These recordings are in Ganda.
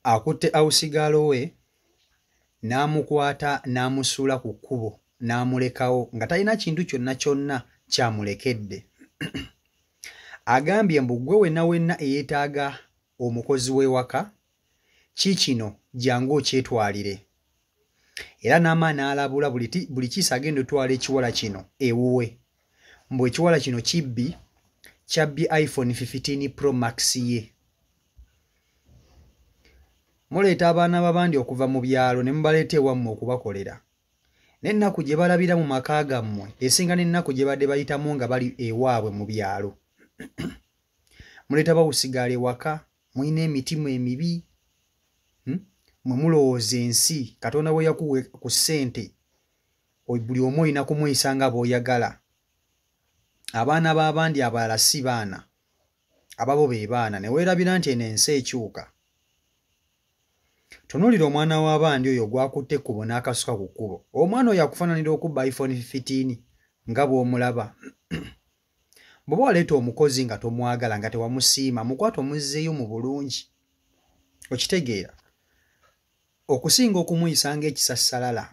akutte awusigalo we n'amukwata n'amusuula ku kkubo n'amulekawo nga talina kintu kyonna kyonna kyamulekedde. Agambye mbu gwe wenna eyeetaaga omukozi w'ewaka kikino jangu okyetwalire. Era n'amaani alabula buli kiisa agenda otwala ekiwala kino ewuwe. Mbu ekiwala kino kyabbye iPhone 15 Pro Max ye. Muleeta abaana b'abandi okuva mu byalo ne mubaleeta ewammwe okubakolera. N'ennaku gye balabira mu maka gammwe esinga n'ennaku gye badde bayitamu nga bali ewaabwe mu byalo. Muleeta bawusigala ewaka, mulina emitima emibi. Mwe mulowooza ensi Katonda bwe yakuwe ku ssente buli omu olina kumuyisa nga bw'oyagala. Abaana b'abandi abalala si baana, ababo be baana, ne weerabira nti eno ensi ekyuka. Tunuulira omwana w'abandi oyo gwakutte ekkubo n'akasuka ku kkubo. Omwana oyo akufaananira okubba iPhone 15 nga bw'omulaba. Bw'oba waleeta omukozi nga tomwagala nga tewamusiima, mukwata omuzzeeyo mu bulungi. Okitegeera? Okusinga okumuyisa ng'ekisassalala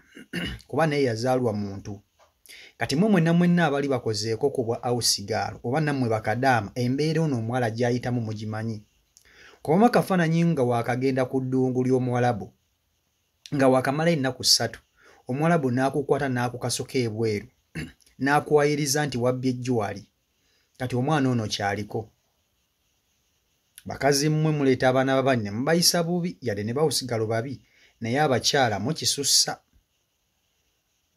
kuba naye yazaalwa muntu. Kati mwe mwenna abali bakozeeko ku bwa awusigaalo oba nammwe bakadaama embeera ono omuwala gy'ayitamu mugimanyi. Kuba kafaananyi nga waakagenda ku ddungu ly'Omuwalabu nga waakamala ennaku 3 Omuwalabu n'akukwata n'akukasuka ebweru n'akuwayiriza nti wabbye ejjuwali. Kati omwana ono kyaliko. Bakazi mmwe muleeta abaana b'abandi ne mubayisa bubi yadde ne bawusigalo babi, naye abakyala mukisussa.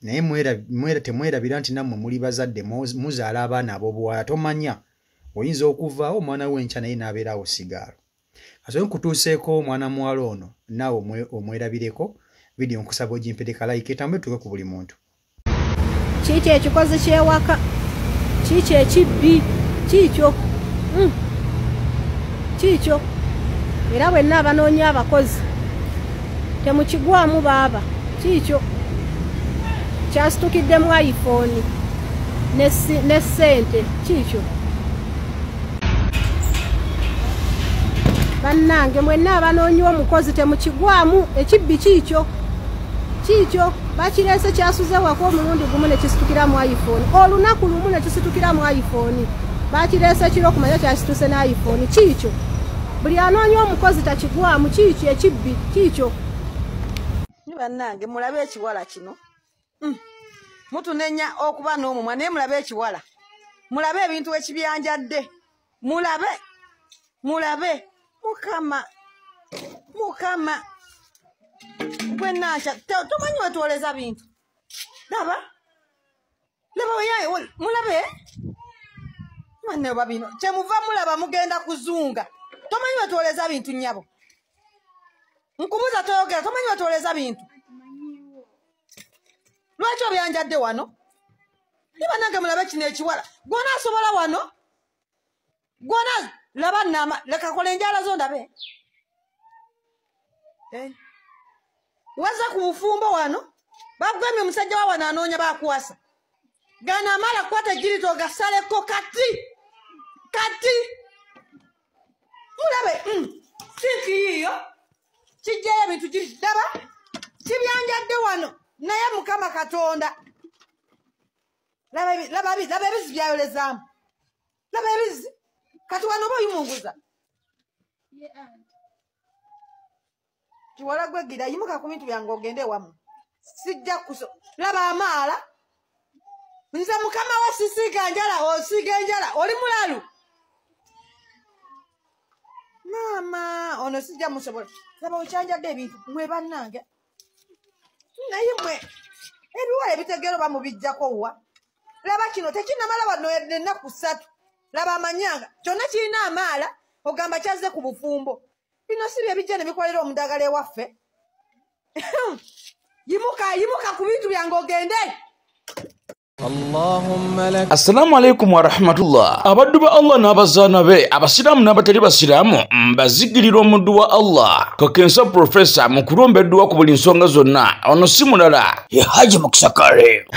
Naye temwerabira nti nammwe muli bazadde muzaala abaana ab'obuwala. Tomanya oyinza okuvaawo omwana w'enkya naye n'abeera awusigaalo. Kasobola kutuuseeko omwana muwala ono naawe omwerabireko. Vidiyo nkusaba ogimpereka like etambule tuke ku buli muntu. Kiki ekikozi ky'ewaka? Kiki ekibbi? Kikyo? Kikyo? Era bwenna abanoonya abakozi temukigwamu baaba. Kikyo? Kyasitukidde mu iPhone ne ssente. Kikyo? Bannange mwenna abanoonya omukozi temukigwamu. Ekibbi kikyo? Kikyo? Bakireese kyasuze wako omulundi gumu ne kisitukira mu iPhone. Olunaku lumu ne kisitukira mu iPhone. Bakireese kiro kumanya kyasituse na iPhone. Kikyo? Buli anoonya omukozi takigwamu. Kikyo ekibbi? Kikyo? Bannange mulabe ekiwala kino. Mutunenya okuba n'omumwa naye mulabe ekiwala. Mulabe ebintu ekibyanjadde. Mulabe. Mukama. Gwennacha tomanyi wetwoleza bintu. Laba oyaye mulabe. Mwane babino. Kyemuva mulaba mugenda kuzunga. Tomanyi wetwoleza bintu nnyabo. Nkumuza toyogera tomanyi wetwoleza bintu. Lwaki obyanjadde wano? Niba nange mulabe kino ekiwala. Gwona asobola wano? Gwona laba nama leka kola enjala zo ndabe. Waza ku bufumbo wano? Bagwemye musajja wa wano anoonya bakuwasa. Gana amala kwata jirito gasaleko kati. Mulabe. Sinki yiyo. Kijjayo ebintu giri daba. Kibyanjadde wano. Naye Mukama Katonda. Laba ebizi byayolezaamu. Laba ebizi. Kati wano oba oyimunguza. Kiwala gwegira yimuka ku bintu byange ogende wamu. Sijja kuso. Laba amaala. Nze Mukama wa sisiga njala osiga njala. Oli mulalu. Mama ono sijja musobola. Laba ochanjadde ebintu mwe bannange. Naye mwe ebiwala ebitegero bamubijjako wa. Laba kino tekinnamala wano ennaku 3. Laba amanyanga kyonna kirina amaala ogamba kyazze ku bufumbo. Bino si bye bijja ne bikolera omudagala ewaffe. Yimuka ku bintu byange ogende. Assalamu alaikum wa rahmatullah. Abaddu ba Allah n'abazaana be abasiraamu n'abatali basiraamu mbazigirira omuddu wa Allah Kakensa Professor mu kulombeddwa ku buli nsonga zonna. Ono si mulala ye Haji Mukisakare.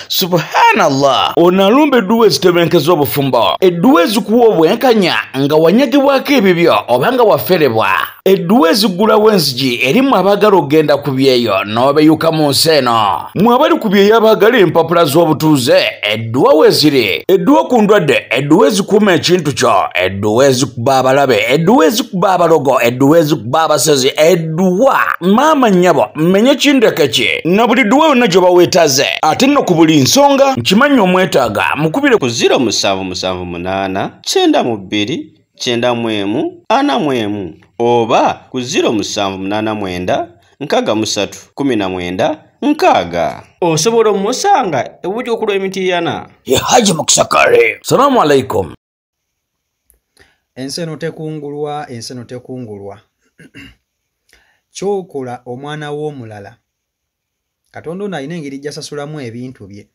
Subhanallah. Ono alombeddwa ezitebenkezo obufumbo. Edduwa ezikuwa obwenkanya nga wanyagibwako ebibyo oba nga waferebwa. edduwa ezigulawo enzigi erimu abaagala okgenda ku byeyo n'obeyuka mu nsi eno. Mmwe abali ku byeyo abaagala empapula z'obutuuze edduwa weeziri, edduwa ku ndwadde, edduwa ezikuuma ekintu kyo, edduwa ezikuba abalabe, edduwa ezikuba abalogo, edduwa ezikuba abasezi, edduwa maama nnyabo mmenye kindeke ki na buli dduwa yonna gye baweetaze. Ate nno ku buli nsonga nkimanyi omwetaaga mukubire ku 0778 92 91 oba ku 0789 63 19 osobola omusanga ebuti okulwa emitiana ye Haji Mukisakale. Salamu alaikum. Enseno tekungulwa kyokola omwana w'omulala Katonda ono alina engeri gy'asasulamu ebintu bye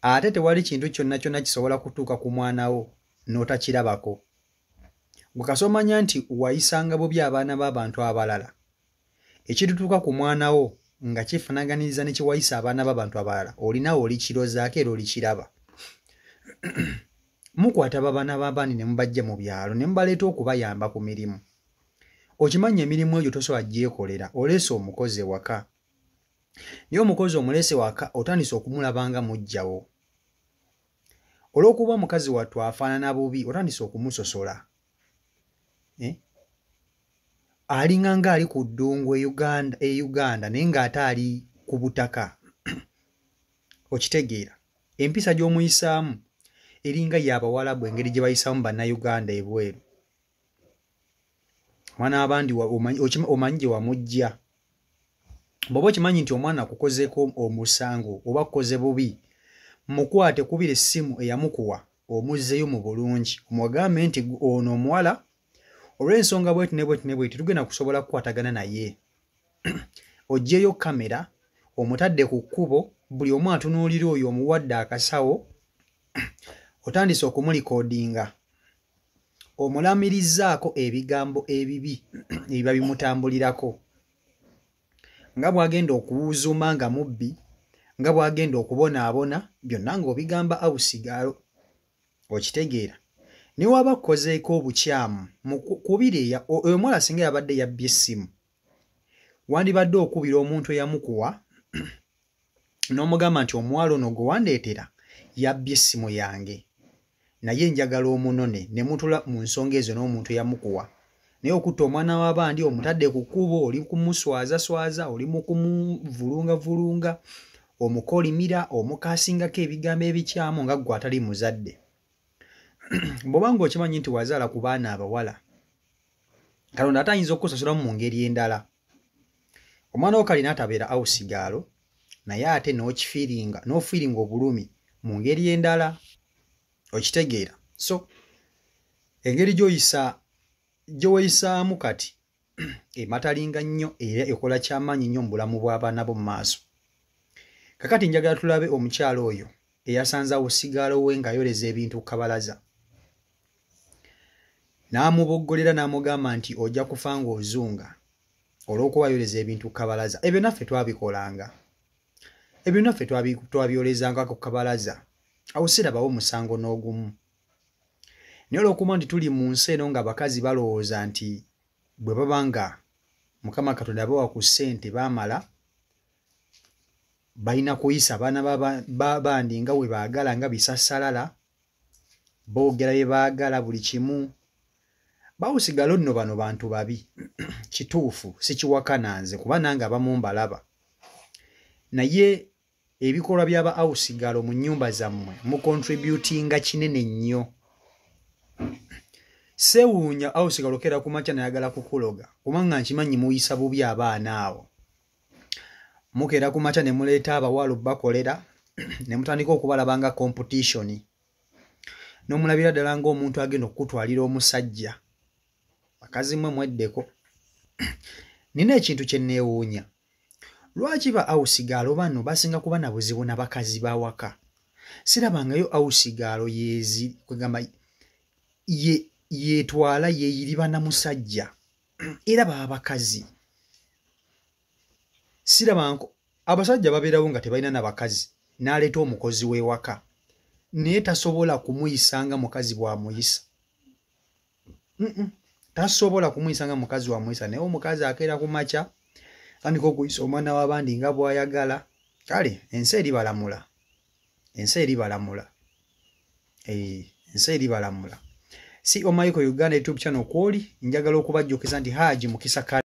ate tewali kintu kyonna kisobola kutuuka ku mwana wo n'otakirabako. Gwe kasomanya nti wayisanga bubi abaana b'abantu abalala ekitutuuka ku mwana wo nga kifanaganiza ne kiwayisa abaana b'abantu abalala olinawo olikirozaako era olikiraba. Mukwata abaana b'abaani ne mubajja mu byalo ne mubaleeta okubayamba ku mirimu. Okimanya emirimu egyo tosobola gyekolera, oleese omukozi ewaka. Naye omukozi omuleese waka otandise okumulabanga mujjawo. Olw'okuba mukazi wattu afaanana bubi otandise okumusosola. Alinga ng'ali ku ddungu e Uganda naye ng'ate ali ku butaka. Okitegeera empisa gy'omuyisaamu eringa y'Abawalabu engeri gye bayisaamu bannayuganda ebweru. Mwana abandi omanyi gye wamujja. Bw'oba okimanyi nti omwana akukozeeko omusango oba akukoze bubi, mukwate kubira essimu eyamukuwa omuzzeyo mu bulungi omugambe nti ono omuwala olw'ensonga bweti ne bweti tugenda kusobola kukwatagana naye. Oggyeyo kamera omutadde ku kkubo, buli omu atunuulira oyo omuwadde akasawo, otandise okumulikoodinga omulamirizaako ebigambo ebibi ebiba bimutambulirako, nga bw'agenda okuwuuzuma nga mubbi, nga bw'agenda okubonaabona, byonna ng'obigamba awusigalo. Okitegeera ne waba kukozeeko obukyamu kubire oyo omuwala singa yabadde yabbye essimu wandibadde okubira omuntu eyamukuwa n'omugamba nti omuwala ono gwe wandeetera yabbye essimu yange naye njagala omunone ne mutula mu nsonga ezo n'omuntu eyamukuwa. Naye okutta omwana w'abandi omutadde ku kkubo, oli kumuswazaswaza, oli mu kumuvulungavulunga, omukolimira, omukaasingako ebigambo ebikyamu nga ggwe atali muzadde. Bw'oba ng'okimanyi nti wazaala ku baana abawala, Katonda ate ayinza okukusasulamu mu ngeri endala. Omwana wo kalina atabeera awusigaalo naye ate n'okifiiringa obulumi mu ngeri endala. Okitegeera. So engeri gy'oyisaamu kati ematalinga nnyo era ekola kyamaanyi nnyo mu bulamu bw'abaana bo mu maaso. Kakati njagala tulabe omukyalo oyo eyasanze awusigaalo we ng'ayoleza ebintu ku kabalaza. N'amuboggolera n'amugamba nti ojja kufa ng'ozunga olw'okuba ayoleza ebintu ku kabalaza. Ebyo naffe twabikolanga. Ebyo naffe twabyolezanga ku kabalaza. Awo sirabawo musango n'ogumu. Naye olw'okuba nti tuli mu nsi eno nga abakazi balowooza nti bwe baba nga Mukama Katonda bawa ku ssente baamala balina kuyisa abaana b'abandi nga we baagala nga bisassalala, boogera bye baagala buli kimu. Bawusigalo nno bano bantu babi. Kituufu sikiwakana nze kuba nange abamu mbalaba. Naye ebikolwa by'aba awusigalo mu nnyumba zammwe mu contributinga kinene nnyo. Sewuunya awusigalo kera ku makya nayagala kukuloga kubanga nkimanyi muyisa bubi abaana abo. Mukeera ku makya ne muleeta abawala bakolera ne mutandika okubalabanga competition. N'omulabira ddala ng'omuntu agenda okutwalira omusajja. Bakazi mmwe mweddeko. Nina ekintu kye neewuunya. Lwaki ba awusigalo bano basinga kuba na buzibu n'abakazi bawaka? Sirabangayo awusigalo kwegamba yeetwala yeeyiriba na musajja era baba bakazi. Sirabanko abasajja babeerawo nga tebalina n'abakazi n'aleeta omukozi w'ewaka naye tasobola kumuyisanga mukazi bw'amuyisa. tasobola kumuyisa nga mukazi wa mwisa naye omukazi akeera ku makya tandika okuyisa omwana w'abandi nga bw'ayagala kale ensi eribalamula ensi eribalamula si Omaiko Uganda YouTube channel kwoli njagala okubajjukiza nti Haji Mukisa Kale